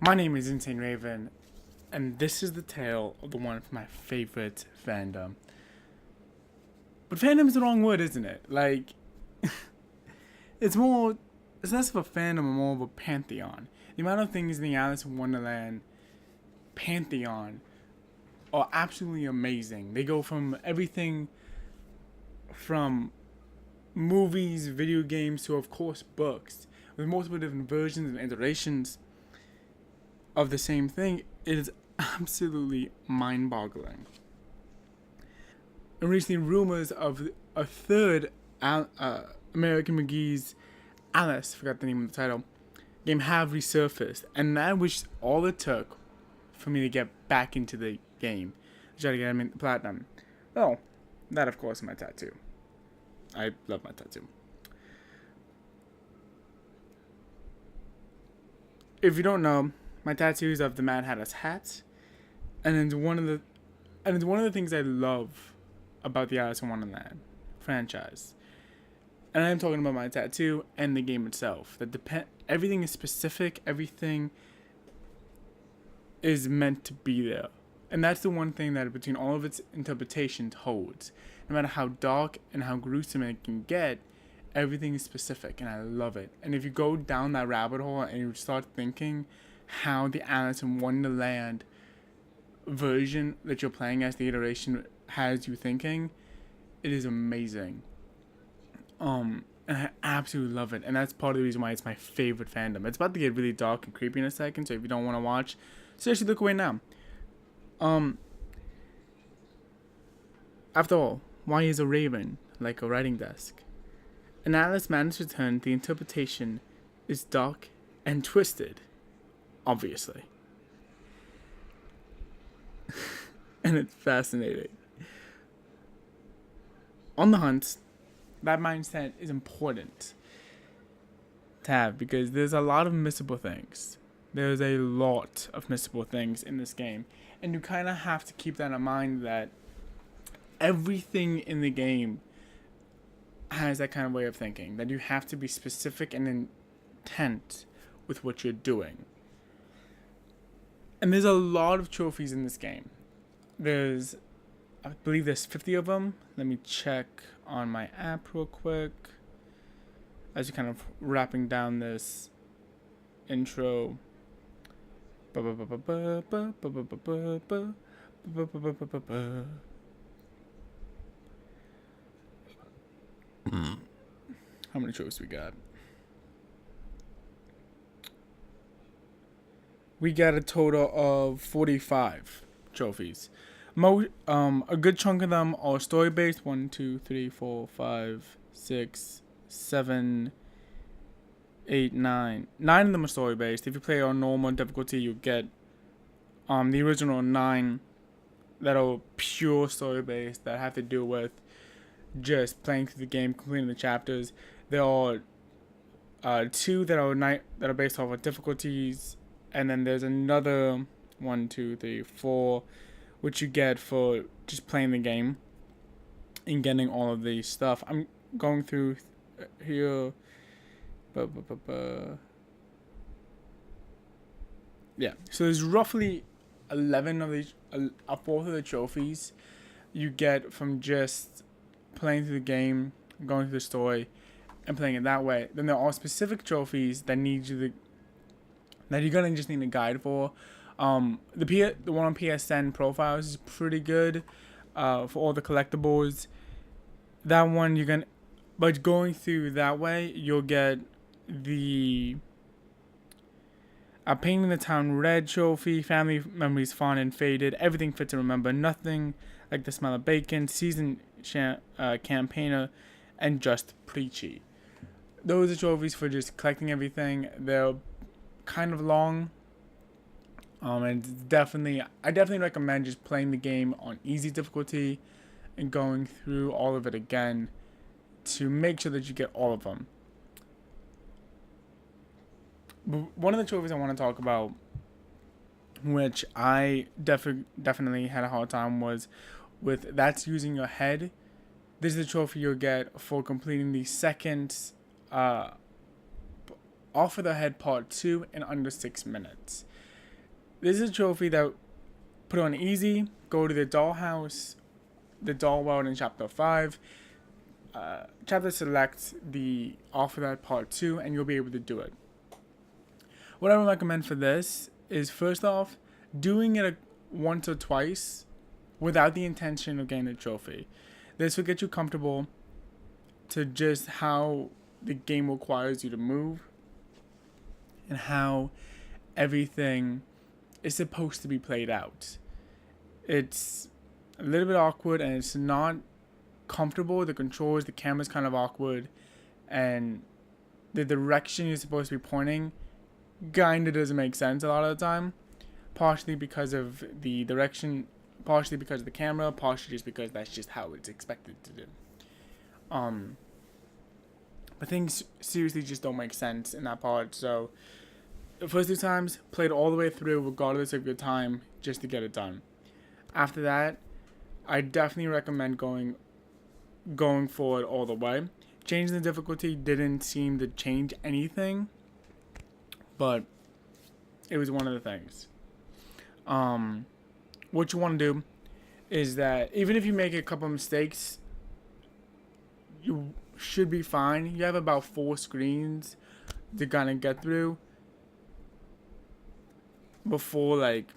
My name is Insane Raven, and this is the tale of the one from my favorite fandom. But fandom is the wrong word, isn't it? Like, it's more, it's less of a fandom and more of a pantheon. The amount of things in the Alice in Wonderland pantheon are absolutely amazing. They go from everything from movies, video games, to, of course, books, with multiple different versions and iterations of the same thing. It is absolutely mind-boggling. And recently, rumors of a third American McGee's Alice, forgot the name of the title, game have resurfaced, and that was all it took for me to get back into the game. Try to get him in platinum. Oh, that of course is my tattoo. I love my tattoo. If you don't know, my tattoos of the Mad Hatter's hat, and it's one of the things I love about the Alice in Wonderland franchise. And I'm talking about my tattoo and the game itself. Everything is specific. Everything is meant to be there, and that's the one thing that between all of its interpretations holds. No matter how dark and how gruesome it can get, everything is specific, and I love it. And if you go down that rabbit hole and you start thinking how the Alice in Wonderland version that you're playing as the iteration has you thinking, it is amazing. And I absolutely love it, and that's part of the reason why it's my favorite fandom. It's about to get really dark and creepy in a second, so if you don't want to watch, seriously look away now. After all, why is a raven like a writing desk? An Alice managed to turn the interpretation is dark and twisted, obviously. And it's fascinating. On the hunt, that mindset is important to have because there's a lot of missable things. There's a lot of missable things in this game, and you kind of have to keep that in mind that everything in the game has that kind of way of thinking, that you have to be specific and intent with what you're doing. And there's a lot of trophies in this game. I believe there's 50 of them. Let me check on my app real quick as you're kind of wrapping down this intro. How many trophies we got? We got a total of 45 trophies. A good chunk of them are story based. 1, 2, 3, 4, 5, 6, 7, 8, 9. 9 of them are story based. If you play on normal difficulty, you get the original 9 that are pure story based that have to do with just playing through the game, completing the chapters. There are 2 that are based off of difficulties, and then there's another 1, 2, 3, 4, which you get for just playing the game and getting all of the stuff. I'm going through here. Yeah, so there's roughly 11 of these, a fourth of the trophies you get from just playing through the game, going through the story, and playing it that way. Then there are specific trophies that you're gonna just need a guide for. The one on PSN profiles is pretty good for all the collectibles. That one but going through that way, you'll get the painting the town red trophy, family memories fond and faded, everything fit to remember, nothing like the smell of bacon, seasoned campaigner, and just preachy. Those are trophies for just collecting everything. They're kind of long. And I definitely recommend just playing the game on easy difficulty and going through all of it again to make sure that you get all of them. But one of the trophies I want to talk about, which I definitely had a hard time with, that's using your head. This is the trophy you'll get for completing the second Off of the Head Part 2 in under 6 minutes. This is a trophy that put on easy. Go to the dollhouse, the doll world in chapter 5. Chapter select the offer that part 2, and you'll be able to do it. What I would recommend for this is, first off, doing it once or twice without the intention of getting a trophy. This will get you comfortable to just how the game requires you to move and how everything is supposed to be played out. It's a little bit awkward and it's not comfortable. The controls, the camera's kind of awkward, and the direction you're supposed to be pointing kinda doesn't make sense a lot of the time. Partially because of the direction, partially because of the camera, partially just because that's just how it's expected to do. But things seriously just don't make sense in that part. So the first 2 times, played all the way through regardless of your time just to get it done. After that, I definitely recommend going for it all the way. Changing the difficulty didn't seem to change anything, but it was one of the things. What you want to do is that even if you make a couple mistakes, you should be fine. You have about 4 screens to kind of get through before like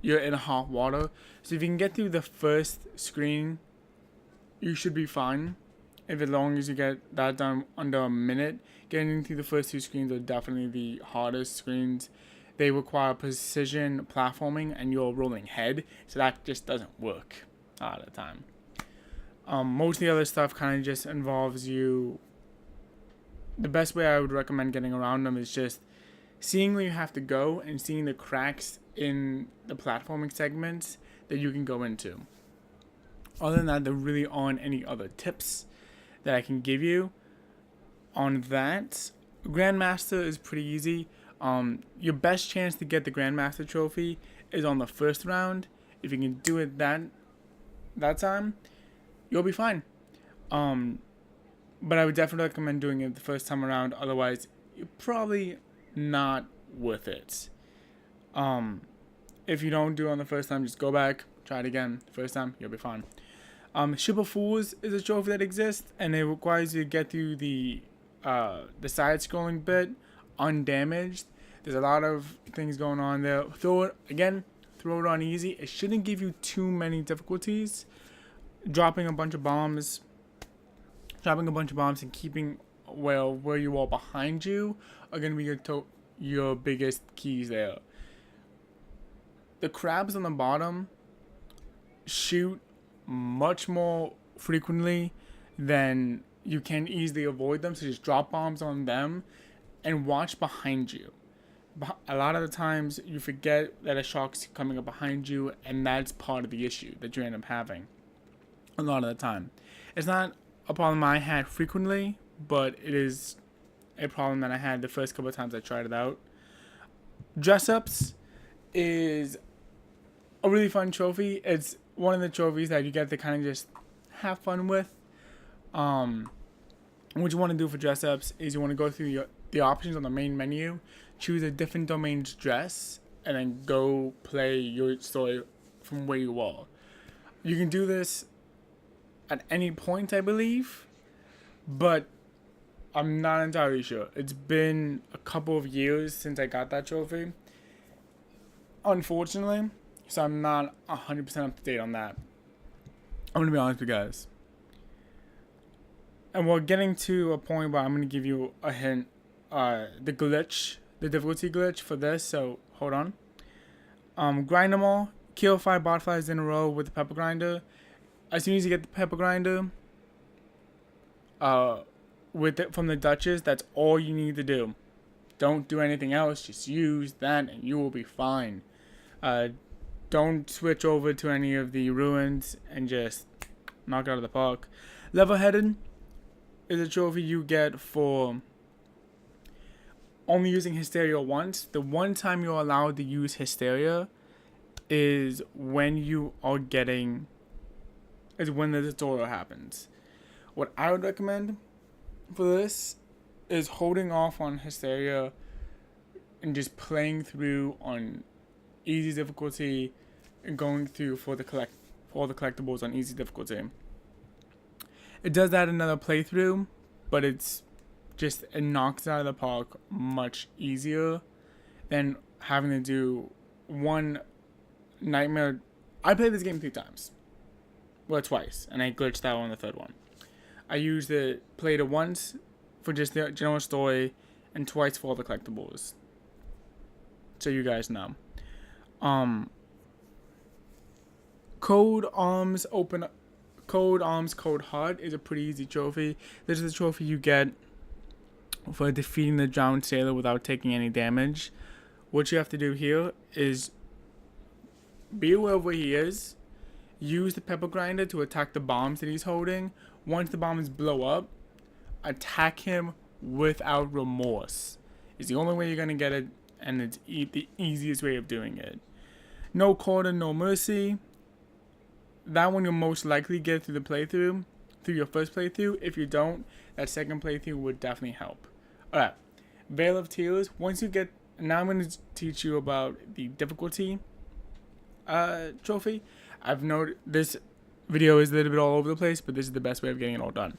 you're in hot water. So if you can get through the first screen, you should be fine. If as long as you get that done under a minute. Getting through the first 2 screens are definitely the hardest screens. They require precision platforming and you're rolling head, so that just doesn't work a lot of the time. Most of the other stuff kind of just involves you. The best way I would recommend getting around them is just seeing where you have to go and seeing the cracks in the platforming segments that you can go into. Other than that, there really aren't any other tips that I can give you on that. Grandmaster is pretty easy. Your best chance to get the Grandmaster trophy is on the first round. If you can do it that time, you'll be fine. But I would definitely recommend doing it the first time around. Otherwise, you're probably not worth it. If you don't do it on the first time, just go back, try it again. The first time, you'll be fine. Ship of Fools is a trophy that exists, and it requires you to get through the side-scrolling bit undamaged. There's a lot of things going on there. Throw it on easy. It shouldn't give you too many difficulties. Dropping a bunch of bombs and keeping where you are behind you are going to be your biggest keys there. The crabs on the bottom shoot much more frequently than you can easily avoid them, so just drop bombs on them and watch behind you. A lot of the times you forget that a shark's coming up behind you, and that's part of the issue that you end up having a lot of the time. It's not a problem I had frequently, but it is a problem that I had the first couple of times I tried it out. Dress ups is a really fun trophy. It's one of the trophies that you get to kind of just have fun with. What you want to do for dress ups is you want to go through the options on the main menu, choose a different domain's dress, and then go play your story from where you are. You can do this at any point, I believe, but I'm not entirely sure. It's been a couple of years since I got that trophy, unfortunately, so I'm not 100% up to date on that. I'm going to be honest with you guys. And we're getting to a point where I'm going to give you a hint. The difficulty glitch for this, so hold on. Grind them all. Kill 5 botflies in a row with the pepper grinder. As soon as you get the pepper grinder from the Duchess, that's all you need to do. Don't do anything else. Just use that and you will be fine. Don't switch over to any of the ruins and just knock it out of the park. Level-headed is a trophy you get for only using Hysteria once. The one time you're allowed to use Hysteria is when when the tutorial happens. What I would recommend for this is holding off on Hysteria and just playing through on easy difficulty and going through for all the collectibles on easy difficulty. It does add another playthrough, but it knocks it out of the park much easier than having to do one nightmare. I played this game 3 times. Well, twice, and I glitched out on the third one. I played it once for just the general story, and twice for all the collectibles. So you guys know. Code Arms Code Heart is a pretty easy trophy. This is the trophy you get for defeating the drowned sailor without taking any damage. What you have to do here is be aware of where he is. Use the pepper grinder to attack the bombs that he's holding. Once the bombs blow up, attack him without remorse. It's the only way you're going to get it, and it's the easiest way of doing it. No Quarter, No Mercy. That one you'll most likely get through through your first playthrough. If you don't, that second playthrough would definitely help. Alright, Veil of Tears. Now I'm going to teach you about the difficulty trophy. I've noted this video is a little bit all over the place, but this is the best way of getting it all done.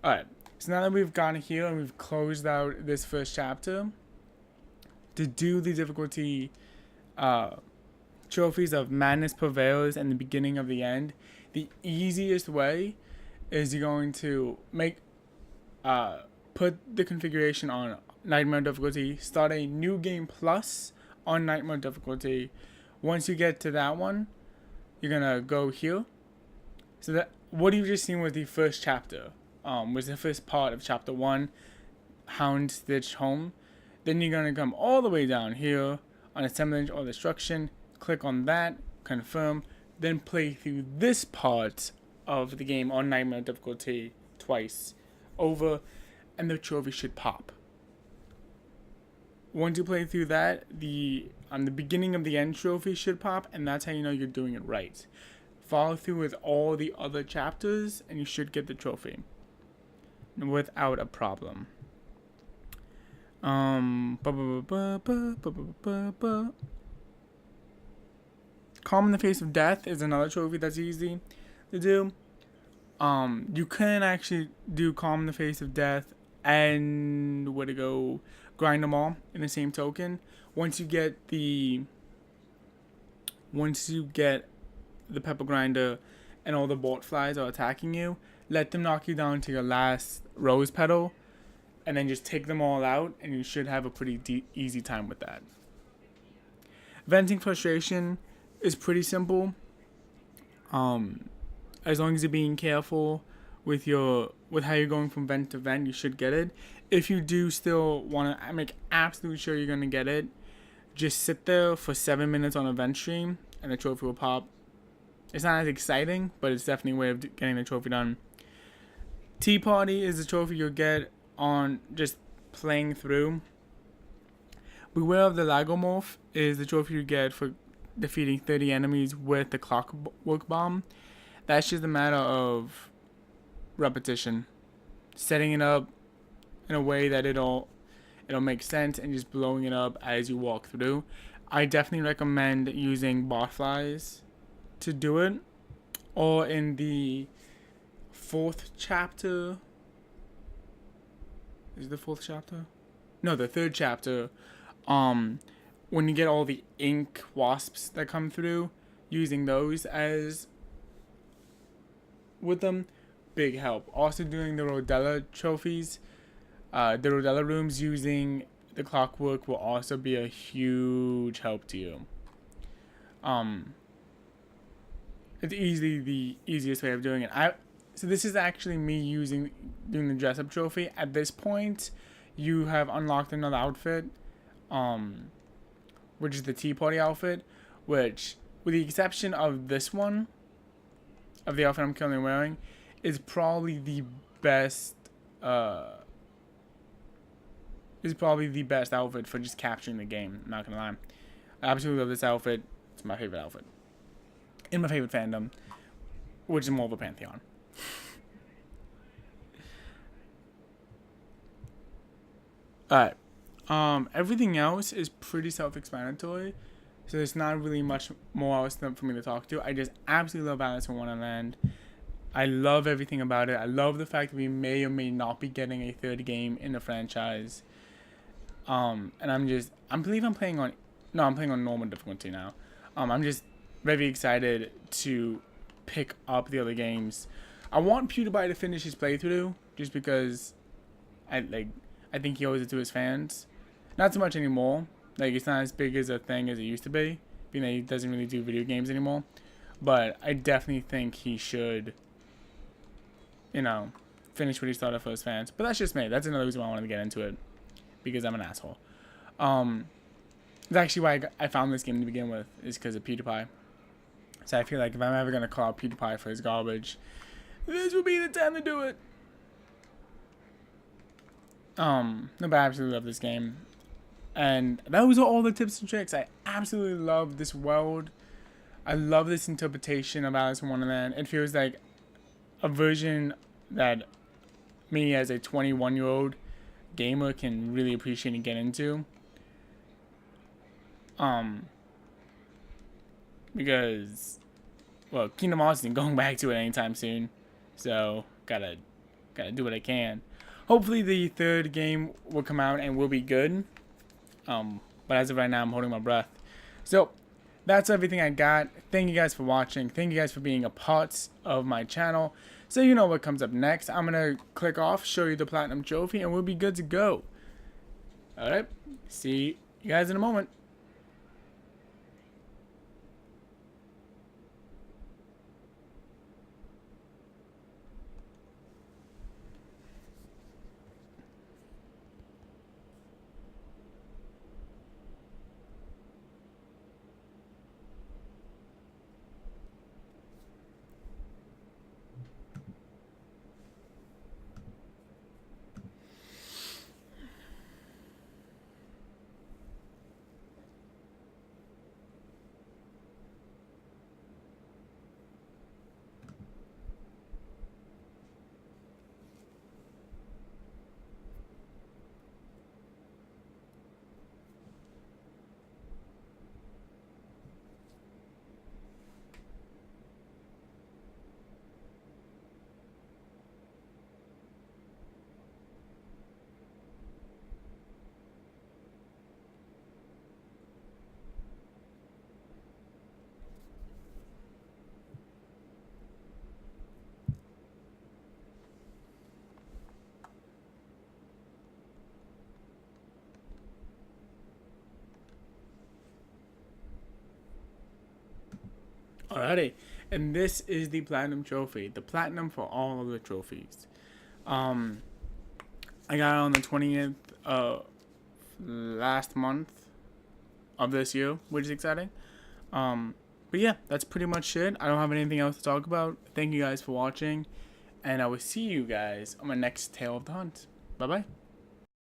Alright, so now that we've gone here and we've closed out this first chapter, to do the difficulty trophies of Madness Prevails and the beginning of the end, the easiest way is you're going to put the configuration on Nightmare difficulty, start a new game plus on Nightmare difficulty. Once you get to that one, you're gonna go here. So that what you've just seen was the first chapter, was the first part of chapter 1, Hound Stitch Home. Then you're gonna come all the way down here on Assemblage or Destruction, click on that, confirm, then play through this part of the game on Nightmare difficulty twice over, and the trophy should pop. Once you play through that, the beginning of the end trophy should pop, and that's how you know you're doing it right. Follow through with all the other chapters, and you should get the trophy without a problem. Calm in the Face of Death is another trophy that's easy to do. You can actually do Calm in the Face of Death and grind them all in the same token. Once you get the pepper grinder and all the bolt flies are attacking you, let them knock you down to your last rose petal, and then just take them all out, and you should have a pretty easy time with that. Venting Frustration is pretty simple. As long as you're being careful with how you're going from vent to vent, you should get it. If you do still want to make absolutely sure you're going to get it, just sit there for 7 minutes on a vent stream, and the trophy will pop. It's not as exciting, but it's definitely a way of getting the trophy done. Tea Party is the trophy you'll get on just playing through. Beware of the Lagomorph is the trophy you get for defeating 30 enemies with the Clockwork Bomb. That's just a matter of repetition, setting it up in a way that it'll make sense, and just blowing it up as you walk through. I definitely recommend using botflies to do it, or in the fourth chapter. Is it the fourth chapter? No, the third chapter. When you get all the ink wasps that come through, using those with them, big help. Also doing the Rodella trophies, the Rodella rooms using the clockwork will also be a huge help to you. It's easily the easiest way of doing it. So this is actually me doing the dress up trophy. At this point, you have unlocked another outfit, which is the Tea Party outfit, which, with the exception of this one, of the outfit I'm currently wearing, is probably the best. Is probably the best outfit for just capturing the game. I'm not gonna lie, I absolutely love this outfit. It's my favorite outfit in my favorite fandom, which is more of a Pantheon. Alright. Everything else is pretty self-explanatory. so there's not really much more else for me to talk to. I just absolutely love Alice in Wonderland. I love everything about it. I love the fact that we may or may not be getting a third game in the franchise. And I'm playing on normal difficulty now. I'm just very excited to pick up the other games. I want PewDiePie to finish his playthrough just because I think he owes it to his fans. Not so much anymore. Like, it's not as big as a thing as it used to be, being that he doesn't really do video games anymore. But I definitely think he should, finish what he started for his fans. But that's just me. That's another reason why I wanted to get into it, because I'm an asshole. That's actually why I found this game to begin with, is because of PewDiePie. So I feel like if I'm ever going to call out PewDiePie for his garbage, this will be the time to do it. No, but I absolutely love this game. And those are all the tips and tricks. I absolutely love this world. I love this interpretation of Alice in Wonderland. It feels like a version that me as a 21-year-old gamer can really appreciate and get into. Because, well, Kingdom Hearts isn't going back to it anytime soon, so gotta do what I can. Hopefully the third game will come out and will be good. But as of right now, I'm holding my breath. So that's everything I got. Thank you guys for watching. Thank you guys for being a part of my channel. So you know what comes up next. I'm gonna click off, show you the platinum trophy, and we'll be good to go. Alright, see you guys in a moment. Alrighty, and this is the platinum trophy. The platinum for all of the trophies. I got it on the 20th of last month of this year, which is exciting. But yeah, that's pretty much it. I don't have anything else to talk about. Thank you guys for watching, and I will see you guys on my next Tale of the Hunt. Bye bye.